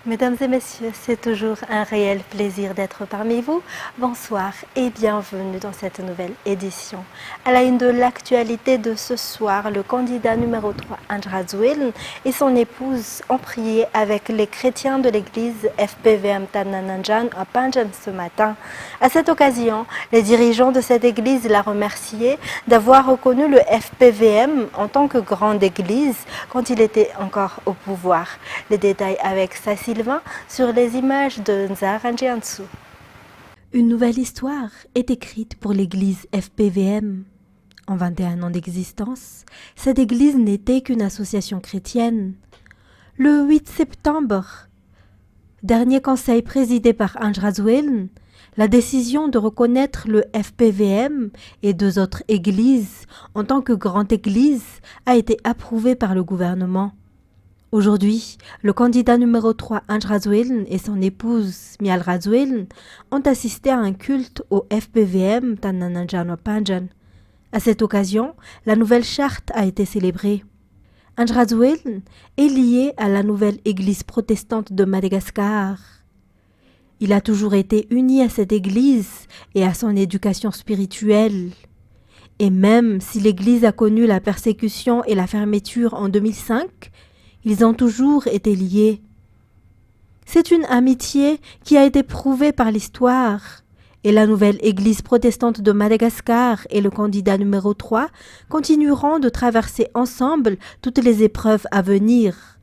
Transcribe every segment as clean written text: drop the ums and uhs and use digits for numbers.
Mesdames et messieurs, c'est toujours un réel plaisir d'être parmi vous. Bonsoir et bienvenue dans cette nouvelle édition. À la une de l'actualité de ce soir, le candidat numéro 3, Andra Zouel, et son épouse ont prié avec les chrétiens de l'église FPVM Tanananjan à Panjan ce matin. À cette occasion, les dirigeants de cette église l'ont remercié d'avoir reconnu le FPVM en tant que grande église quand il était encore au pouvoir. Les détails avec Sylvain sur les images de Nzar Jiansu. Une nouvelle histoire est écrite pour l'église FPVM. En 21 ans d'existence, cette église n'était qu'une association chrétienne. Le 8 septembre, dernier conseil présidé par Andra Zouel, la décision de reconnaître le FPVM et deux autres églises en tant que grande église a été approuvée par le gouvernement. Aujourd'hui, le candidat numéro 3, Andra Zouel, et son épouse, Mialra Zouel, ont assisté à un culte au FPVM Tanananjan Panjan. À cette occasion, la nouvelle charte a été célébrée. Andra Zouel est lié à la nouvelle église protestante de Madagascar. Il a toujours été uni à cette église et à son éducation spirituelle. Et même si l'église a connu la persécution et la fermeture en 2005, ils ont toujours été liés. C'est une amitié qui a été prouvée par l'histoire. Et la nouvelle église protestante de Madagascar et le candidat numéro 3 continueront de traverser ensemble toutes les épreuves à venir.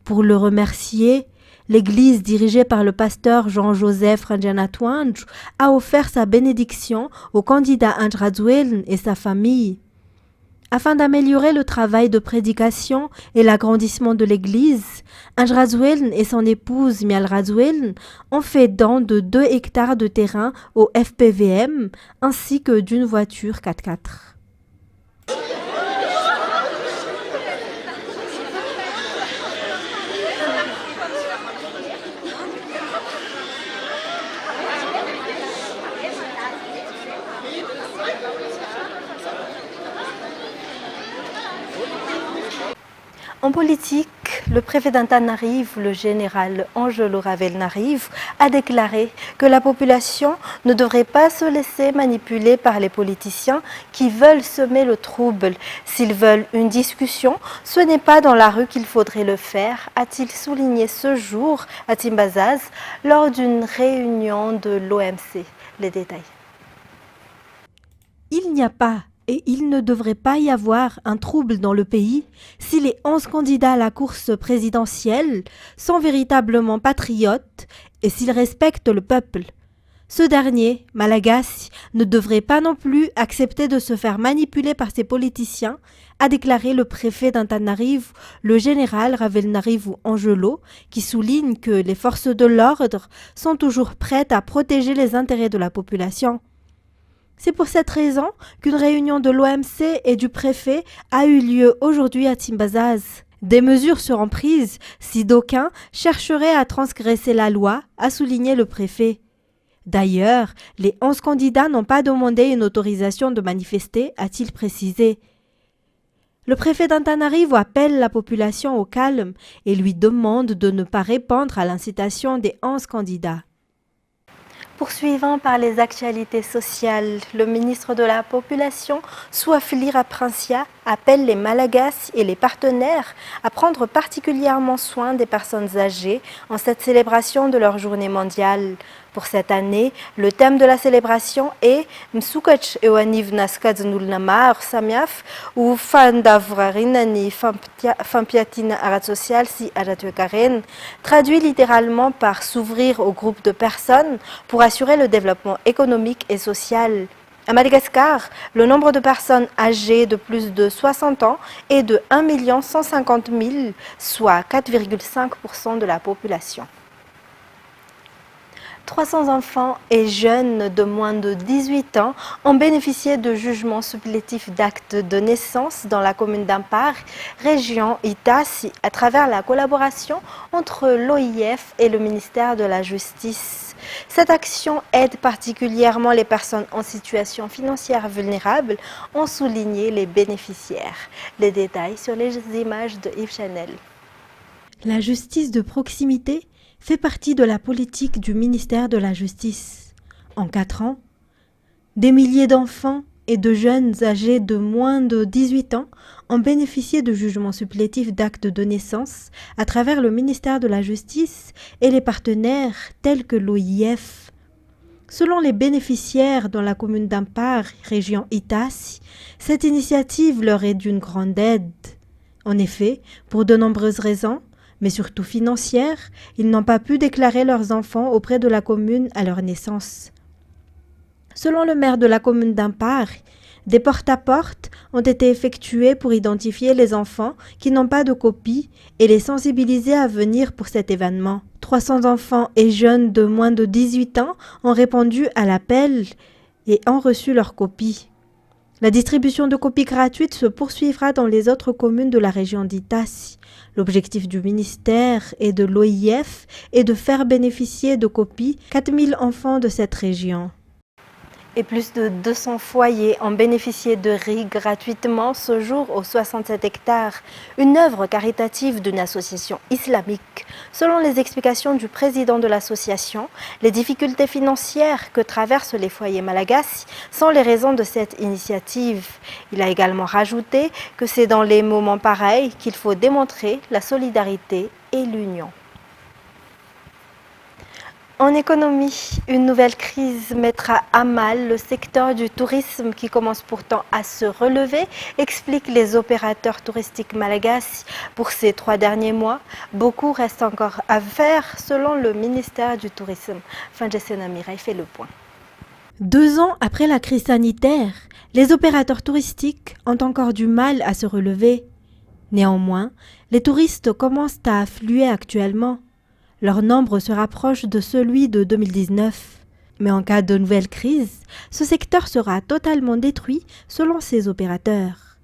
Pour le remercier, l'église dirigée par le pasteur Jean-Joseph Ranjanatwanj a offert sa bénédiction au candidat Andra Zouel et sa famille. Afin d'améliorer le travail de prédication et l'agrandissement de l'église, Andra Zouel et son épouse Mialra Zouel ont fait don de 2 hectares de terrain au FPVM ainsi que d'une voiture 4x4. En politique, le préfet d'Antananarivo, le général Angelo Ravelnarivo, a déclaré que la population ne devrait pas se laisser manipuler par les politiciens qui veulent semer le trouble. S'ils veulent une discussion, ce n'est pas dans la rue qu'il faudrait le faire, a-t-il souligné ce jour à Timbazaz lors d'une réunion de l'OMC. Les détails. Il n'y a pas et il ne devrait pas y avoir un trouble dans le pays si les 11 candidats à la course présidentielle sont véritablement patriotes et s'ils respectent le peuple. Ce dernier, Malagasy, ne devrait pas non plus accepter de se faire manipuler par ses politiciens, a déclaré le préfet d'Antananarivo, le général Ravelnarivo Angelo, qui souligne que les forces de l'ordre sont toujours prêtes à protéger les intérêts de la population. C'est pour cette raison qu'une réunion de l'OMC et du préfet a eu lieu aujourd'hui à Timbazaz. Des mesures seront prises si d'aucuns chercheraient à transgresser la loi, a souligné le préfet. D'ailleurs, les 11 candidats n'ont pas demandé une autorisation de manifester, a-t-il précisé. Le préfet d'Antananarivo appelle la population au calme et lui demande de ne pas répondre à l'incitation des 11 candidats. Poursuivant par les actualités sociales, le ministre de la Population, Souaflira Princia, appelle les Malagasy et les partenaires à prendre particulièrement soin des personnes âgées en cette célébration de leur journée mondiale. Pour cette année, le thème de la célébration est Msukach Ewaniv Naskadznulnamar Samiaf ou Fandavrarinani Fampiatina Arat Social si Aratuekaren, traduit littéralement par s'ouvrir au groupe de personnes pour assurer le développement économique et social. À Madagascar, le nombre de personnes âgées de plus de 60 ans est de 1 150 000, soit 4,5% de la population. 300 enfants et jeunes de moins de 18 ans ont bénéficié de jugements supplétifs d'actes de naissance dans la commune d'Ampar, région Itassi, à travers la collaboration entre l'OIF et le ministère de la Justice. Cette action aide particulièrement les personnes en situation financière vulnérable, ont souligné les bénéficiaires. Les détails sur les images de Yves Chanel. La justice de proximité fait partie de la politique du ministère de la Justice. En 4 ans, des milliers d'enfants et de jeunes âgés de moins de 18 ans ont bénéficié de jugements supplétifs d'actes de naissance à travers le ministère de la Justice et les partenaires tels que l'OIF. Selon les bénéficiaires dans la commune d'Ampar, région Itassi, cette initiative leur est d'une grande aide. En effet, pour de nombreuses raisons, mais surtout financières, ils n'ont pas pu déclarer leurs enfants auprès de la commune à leur naissance. Selon le maire de la commune d'Ampar, des porte-à-porte ont été effectués pour identifier les enfants qui n'ont pas de copie et les sensibiliser à venir pour cet événement. 300 enfants et jeunes de moins de 18 ans ont répondu à l'appel et ont reçu leur copie. La distribution de copies gratuites se poursuivra dans les autres communes de la région d'Itassi. L'objectif du ministère et de l'OIF est de faire bénéficier de copies 4000 enfants de cette région. Et plus de 200 foyers ont bénéficié de riz gratuitement ce jour aux 67 hectares, une œuvre caritative d'une association islamique. Selon les explications du président de l'association, les difficultés financières que traversent les foyers malagasy sont les raisons de cette initiative. Il a également rajouté que c'est dans les moments pareils qu'il faut démontrer la solidarité et l'union. En économie, une nouvelle crise mettra à mal le secteur du tourisme qui commence pourtant à se relever, expliquent les opérateurs touristiques malagasy. Pour ces 3 derniers mois, beaucoup reste encore à faire selon le ministère du Tourisme. Fanjesena Mirai fait le point. 2 ans après la crise sanitaire, les opérateurs touristiques ont encore du mal à se relever. Néanmoins, les touristes commencent à affluer actuellement. Leur nombre se rapproche de celui de 2019. Mais en cas de nouvelle crise, ce secteur sera totalement détruit selon ces opérateurs.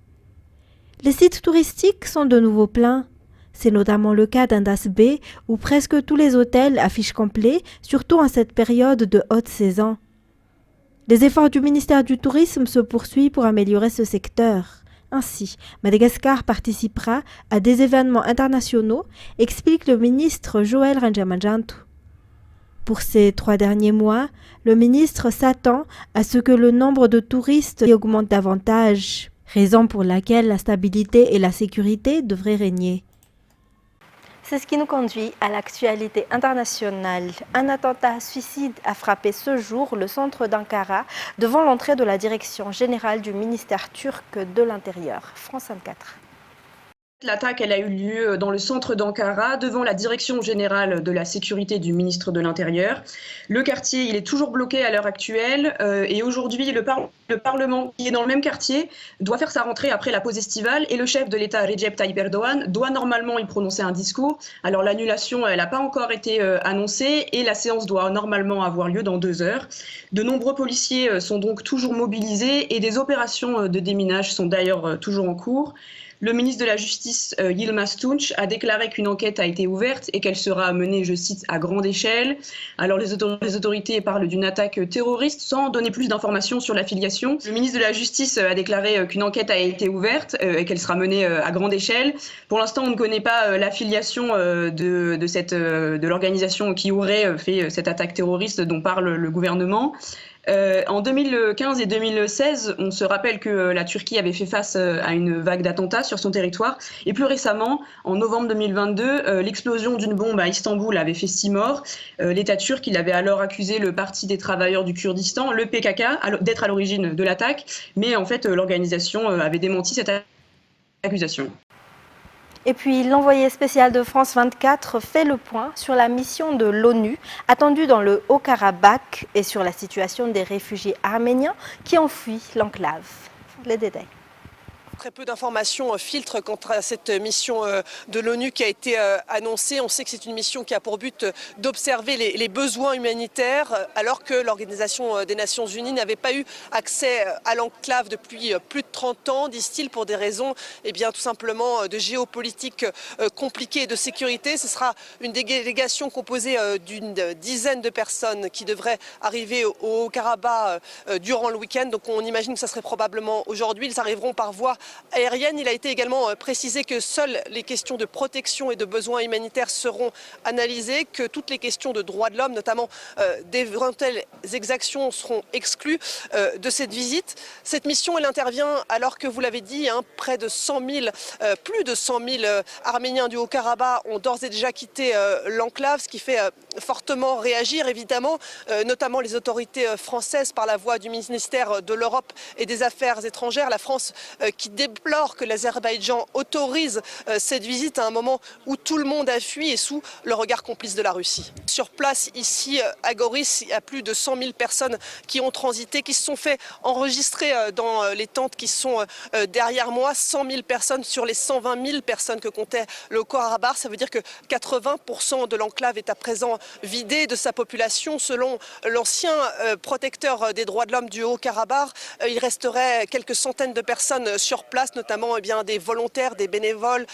Les sites touristiques sont de nouveau pleins. C'est notamment le cas d'Indas Bay où presque tous les hôtels affichent complet, surtout en cette période de haute saison. Les efforts du ministère du Tourisme se poursuivent pour améliorer ce secteur. Ainsi, Madagascar participera à des événements internationaux, explique le ministre Joël Ranjamanjantu. Pour ces 3 derniers mois, le ministre s'attend à ce que le nombre de touristes augmente davantage, raison pour laquelle la stabilité et la sécurité devraient régner. C'est ce qui nous conduit à l'actualité internationale. Un attentat suicide a frappé ce jour le centre d'Ankara devant l'entrée de la direction générale du ministère turc de l'Intérieur. France 24. L'attaque a eu lieu dans le centre d'Ankara, devant la direction générale de la sécurité du ministre de l'Intérieur. Le quartier, il est toujours bloqué à l'heure actuelle et aujourd'hui, le Parlement, qui est dans le même quartier, doit faire sa rentrée après la pause estivale et le chef de l'État, Recep Tayyip Erdogan, doit normalement y prononcer un discours. Alors l'annulation, elle n'a pas encore été annoncée et la séance doit normalement avoir lieu dans 2 heures. De nombreux policiers sont donc toujours mobilisés et des opérations de déminage sont d'ailleurs toujours en cours. Le ministre de la Justice, Yilmaz Tunç, a déclaré qu'une enquête a été ouverte et qu'elle sera menée, je cite, à grande échelle. Alors les autorités parlent d'une attaque terroriste sans donner plus d'informations sur l'affiliation. Le ministre de la Justice a déclaré qu'une enquête a été ouverte et qu'elle sera menée à grande échelle. Pour l'instant, on ne connaît pas l'affiliation de l'organisation qui aurait fait cette attaque terroriste dont parle le gouvernement. En 2015 et 2016, on se rappelle que la Turquie avait fait face à une vague d'attentats sur son territoire. Et plus récemment, en novembre 2022, l'explosion d'une bombe à Istanbul avait fait 6 morts. L'État turc, il avait alors accusé le Parti des travailleurs du Kurdistan, le PKK, d'être à l'origine de l'attaque. Mais en fait, l'organisation avait démenti cette accusation. Et puis l'envoyé spécial de France 24 fait le point sur la mission de l'ONU attendue dans le Haut-Karabakh et sur la situation des réfugiés arméniens qui ont fui l'enclave. Les détails. Très peu d'informations filtrent quant à cette mission de l'ONU qui a été annoncée. On sait que c'est une mission qui a pour but d'observer les besoins humanitaires alors que l'Organisation des Nations Unies n'avait pas eu accès à l'enclave depuis plus de 30 ans, disent-ils, pour des raisons tout simplement de géopolitique compliquée et de sécurité. Ce sera une délégation composée d'une dizaine de personnes qui devraient arriver au Haut-Karabakh durant le week-end. Donc on imagine que ça serait probablement aujourd'hui. Ils arriveront par voie aérienne. Il a été également précisé que seules les questions de protection et de besoins humanitaires seront analysées, que toutes les questions de droits de l'homme, notamment d'éventuelles exactions, seront exclues de cette visite. Cette mission, elle intervient alors que, vous l'avez dit, près de 100 000, plus de 100 000 Arméniens du Haut-Karabakh ont d'ores et déjà quitté l'enclave, ce qui fait fortement réagir, évidemment, notamment les autorités françaises par la voix du ministère de l'Europe et des Affaires étrangères. La France qui déplore que l'Azerbaïdjan autorise cette visite à un moment où tout le monde a fui et sous le regard complice de la Russie. Sur place, ici, à Goris, il y a plus de 100 000 personnes qui ont transité, qui se sont fait enregistrer dans les tentes qui sont derrière moi. 100 000 personnes sur les 120 000 personnes que comptait le Haut-Karabakh. Ça veut dire que 80% de l'enclave est à présent vidée de sa population. Selon l'ancien protecteur des droits de l'homme du Haut-Karabakh, il resterait quelques centaines de personnes sur place, notamment des volontaires, des bénévoles,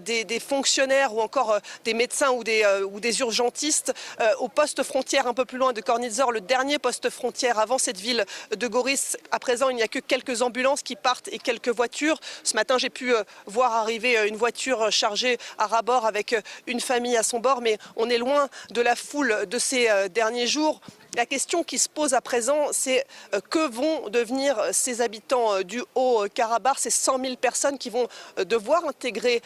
des fonctionnaires ou encore des médecins ou des urgentistes. Au poste frontière un peu plus loin de Kornizor, le dernier poste frontière avant cette ville de Goris, à présent il n'y a que quelques ambulances qui partent et quelques voitures. Ce matin j'ai pu voir arriver une voiture chargée à ras-bord avec une famille à son bord, mais on est loin de la foule de ces derniers jours. La question qui se pose à présent, c'est que vont devenir ces habitants du Haut-Karabakh, ces 100 000 personnes qui vont devoir intégrer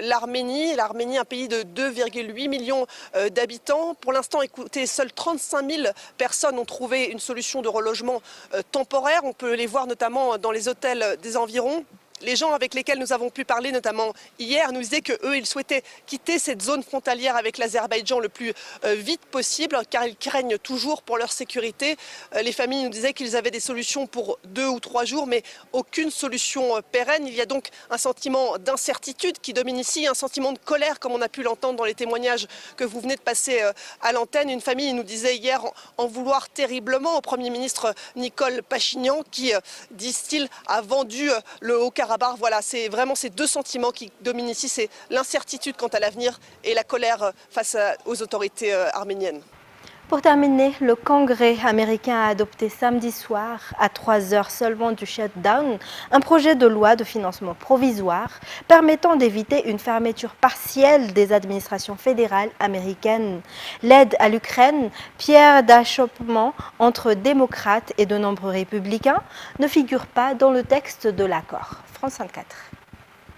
l'Arménie. L'Arménie, un pays de 2,8 millions d'habitants. Pour l'instant, écoutez, seules 35 000 personnes ont trouvé une solution de relogement temporaire. On peut les voir notamment dans les hôtels des environs. Les gens avec lesquels nous avons pu parler, notamment hier, nous disaient qu'eux, ils souhaitaient quitter cette zone frontalière avec l'Azerbaïdjan le plus vite possible, car ils craignent toujours pour leur sécurité. Les familles nous disaient qu'ils avaient des solutions pour 2 ou 3 jours, mais aucune solution pérenne. Il y a donc un sentiment d'incertitude qui domine ici, un sentiment de colère, comme on a pu l'entendre dans les témoignages que vous venez de passer à l'antenne. Une famille nous disait hier en vouloir terriblement au Premier ministre Nicole Pachinian, qui, disent-ils, a vendu le Haut-Karabakh. Voilà, c'est vraiment ces deux sentiments qui dominent ici, c'est l'incertitude quant à l'avenir et la colère face aux autorités arméniennes. Pour terminer, le Congrès américain a adopté samedi soir, à 3 heures seulement du shutdown, un projet de loi de financement provisoire permettant d'éviter une fermeture partielle des administrations fédérales américaines. L'aide à l'Ukraine, pierre d'achoppement entre démocrates et de nombreux républicains, ne figure pas dans le texte de l'accord. France 24.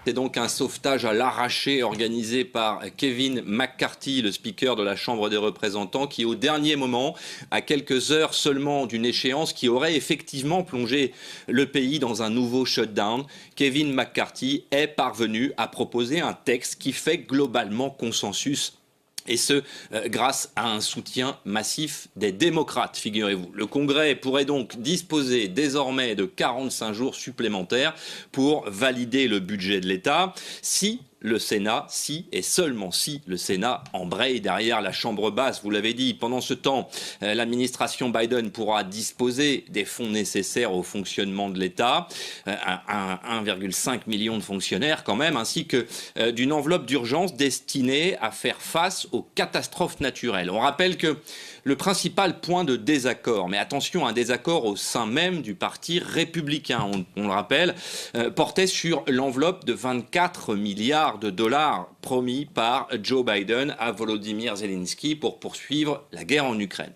C'est donc un sauvetage à l'arraché organisé par Kevin McCarthy, le speaker de la Chambre des représentants, qui au dernier moment, à quelques heures seulement d'une échéance qui aurait effectivement plongé le pays dans un nouveau shutdown, Kevin McCarthy est parvenu à proposer un texte qui fait globalement consensus. Et ce, grâce à un soutien massif des démocrates, figurez-vous. Le Congrès pourrait donc disposer désormais de 45 jours supplémentaires pour valider le budget de l'État si le Sénat, si et seulement si le Sénat embraye derrière la Chambre basse. Vous l'avez dit, pendant ce temps, l'administration Biden pourra disposer des fonds nécessaires au fonctionnement de l'État, 1,5 million de fonctionnaires quand même, ainsi que d'une enveloppe d'urgence destinée à faire face aux catastrophes naturelles. On rappelle que le principal point de désaccord, mais attention, un désaccord au sein même du parti républicain, on le rappelle, portait sur l'enveloppe de 24 milliards de dollars promis par Joe Biden à Volodymyr Zelensky pour poursuivre la guerre en Ukraine.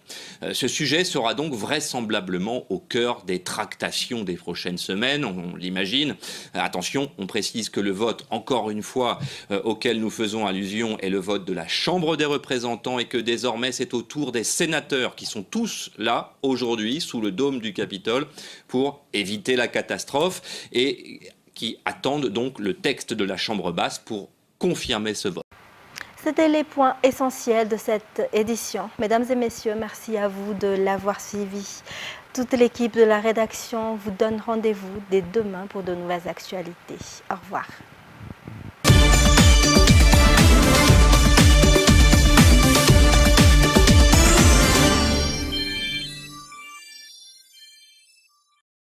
Ce sujet sera donc vraisemblablement au cœur des tractations des prochaines semaines, on l'imagine. Attention, on précise que le vote, encore une fois, auquel nous faisons allusion est le vote de la Chambre des représentants et que désormais c'est au tour des sénateurs qui sont tous là aujourd'hui sous le dôme du Capitole pour éviter la catastrophe et qui attendent donc le texte de la Chambre basse pour confirmer ce vote. C'était les points essentiels de cette édition. Mesdames et messieurs, merci à vous de l'avoir suivi. Toute l'équipe de la rédaction vous donne rendez-vous dès demain pour de nouvelles actualités. Au revoir.